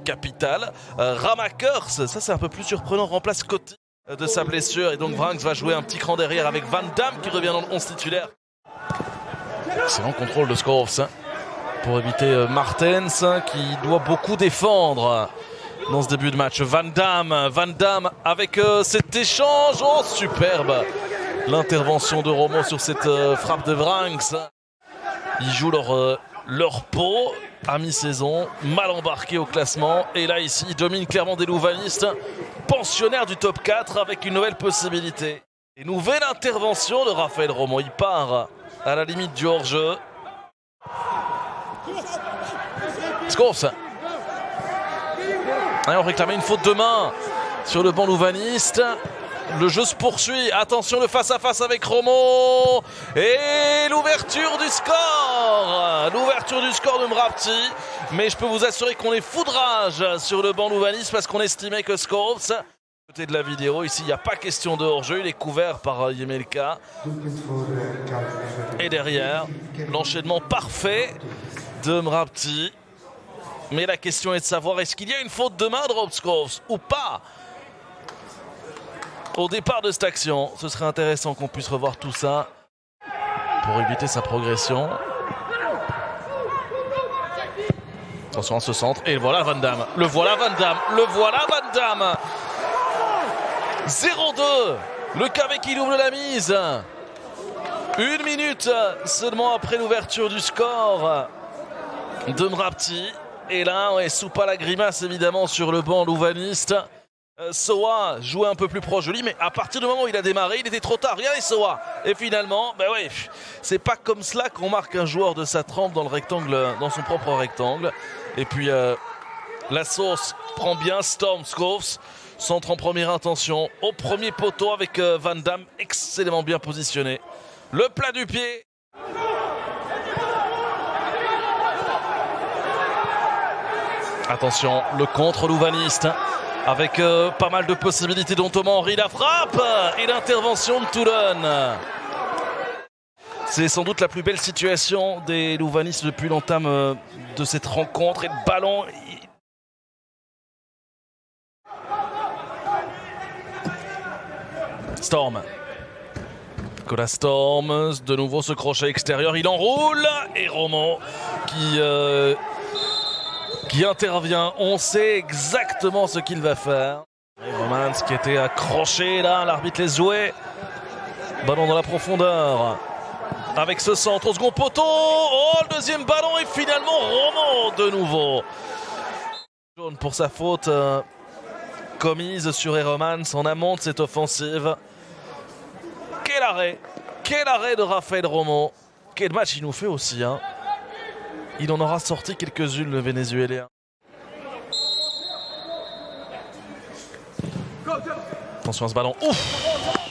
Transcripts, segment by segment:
Capital. Ramakers, ça c'est un peu plus surprenant, remplace Coty de sa blessure. Et donc Vranks va jouer un petit cran derrière avec Van Damme qui revient dans le 11 titulaire. Excellent contrôle de Schoofs pour éviter Martens qui doit beaucoup défendre dans ce début de match. Van Damme avec cet échange. Oh, superbe l'intervention de Romo sur cette frappe de Vranks. Ils jouent leur pot à mi-saison, mal embarqué au classement. Et là, ici, il domine clairement des Louvanistes, pensionnaire du top 4 avec une nouvelle possibilité. Et nouvelle intervention de Raphaël Romo. Il part à la limite du hors-jeu. Schoofs. On réclamait une faute de main sur le banc louvaniste. Le jeu se poursuit. Attention, le face-à-face avec Romo. Et l'ouverture du score. L'ouverture du score de Mrapti. Mais je peux vous assurer qu'on est foudrage sur le banc louvaniste parce qu'on estimait que Schoofs, côté de la vidéo, ici, il n'y a pas question de hors-jeu. Il est couvert par Yemelka. Et derrière, l'enchaînement parfait de Mrapti. Mais la question est de savoir, est-ce qu'il y a une faute de main de Rob Schoofs ou pas? Au départ de cette action, ce serait intéressant qu'on puisse revoir tout ça pour éviter sa progression. Attention à ce centre. Et voilà Van Damme. Le voilà Van Damme. 0-2. Le KV qui double la mise. 1 minute seulement après l'ouverture du score de Mrapti. Et là, Soupa la grimace évidemment sur le banc louvaniste. Soa jouait un peu plus proche de lui, mais à partir du moment où il a démarré, il était trop tard. Regardez Soa. Et finalement, c'est pas comme cela qu'on marque un joueur de sa trempe dans le rectangle, dans son propre rectangle. Et puis la sauce prend bien Storm Schoofs. Centre en première intention au premier poteau avec Van Damme, excellemment bien positionné. Le plat du pied. Attention, le contre louvaniste. Avec pas mal de possibilités dont Thomas Henry la frappe et l'intervention de Toulon. C'est sans doute la plus belle situation des Louvanistes depuis l'entame de cette rencontre. Et le ballon... Storm. Nicolas Storm, de nouveau ce crochet extérieur, il enroule. Et Romo qui intervient, on sait exactement ce qu'il va faire. Et Romans qui était accroché là, l'arbitre laisse jouer. Ballon dans la profondeur. Avec ce centre au second poteau. Oh, le deuxième ballon et finalement Romo de nouveau. Jaune pour sa faute commise sur Heromans en amont de cette offensive. Quel arrêt de Raphaël Romo. Quel match il nous fait aussi, hein. Il en aura sorti quelques-unes, le Vénézuélien. Attention à ce ballon. Ouf,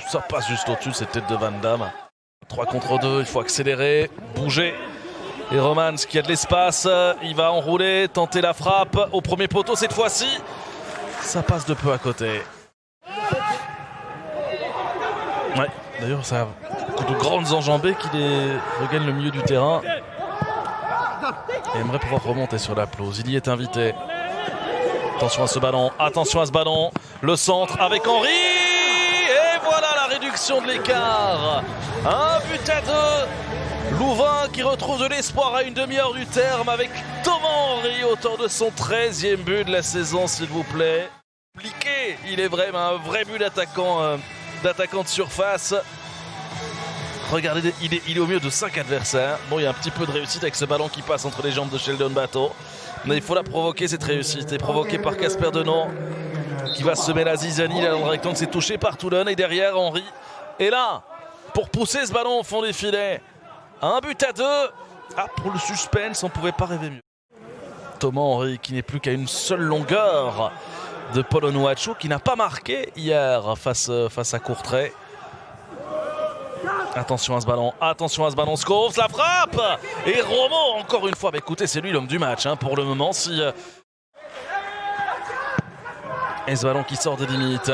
ça passe juste au-dessus de cette tête de Van Damme. 3 contre 2, il faut accélérer, bouger. Et Romans qui a de l'espace, il va enrouler, tenter la frappe au premier poteau cette fois-ci. Ça passe de peu à côté. Ouais, d'ailleurs, ça a beaucoup de grandes enjambées qui regagnent le milieu du terrain. Et aimerait pouvoir remonter sur la pelouse. Il y est invité. Attention à ce ballon. Le centre avec Henry. Et voilà la réduction de l'écart. 1-2. Louvain qui retrouve de l'espoir à une demi-heure du terme avec Thomas Henry, auteur de son 13e but de la saison, s'il vous plaît. Compliqué, il est vraiment un vrai but d'attaquant de surface. Regardez, il est au milieu de 5 adversaires. Bon, il y a un petit peu de réussite avec ce ballon qui passe entre les jambes de Sheldon Bateau. Mais il faut la provoquer, cette réussite. Et provoquée par Casper Denon, qui va semer la zizanie là dans le rectangle. C'est touché par Toulon. Et derrière, Henry est là pour pousser ce ballon au fond des filets. 1-2. Ah, pour le suspense, on ne pouvait pas rêver mieux. Thomas Henry qui n'est plus qu'à une seule longueur de Paul Onuachu, qui n'a pas marqué hier face à Courtrai. Attention à ce ballon, Schoofs, la frappe. Et Romo encore une fois. Bah, écoutez, c'est lui l'homme du match pour le moment. Et ce ballon qui sort des limites.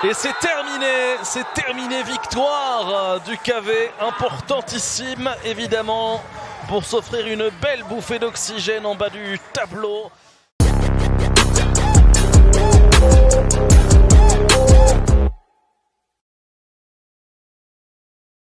Et c'est terminé, victoire du KV, importantissime évidemment pour s'offrir une belle bouffée d'oxygène en bas du tableau.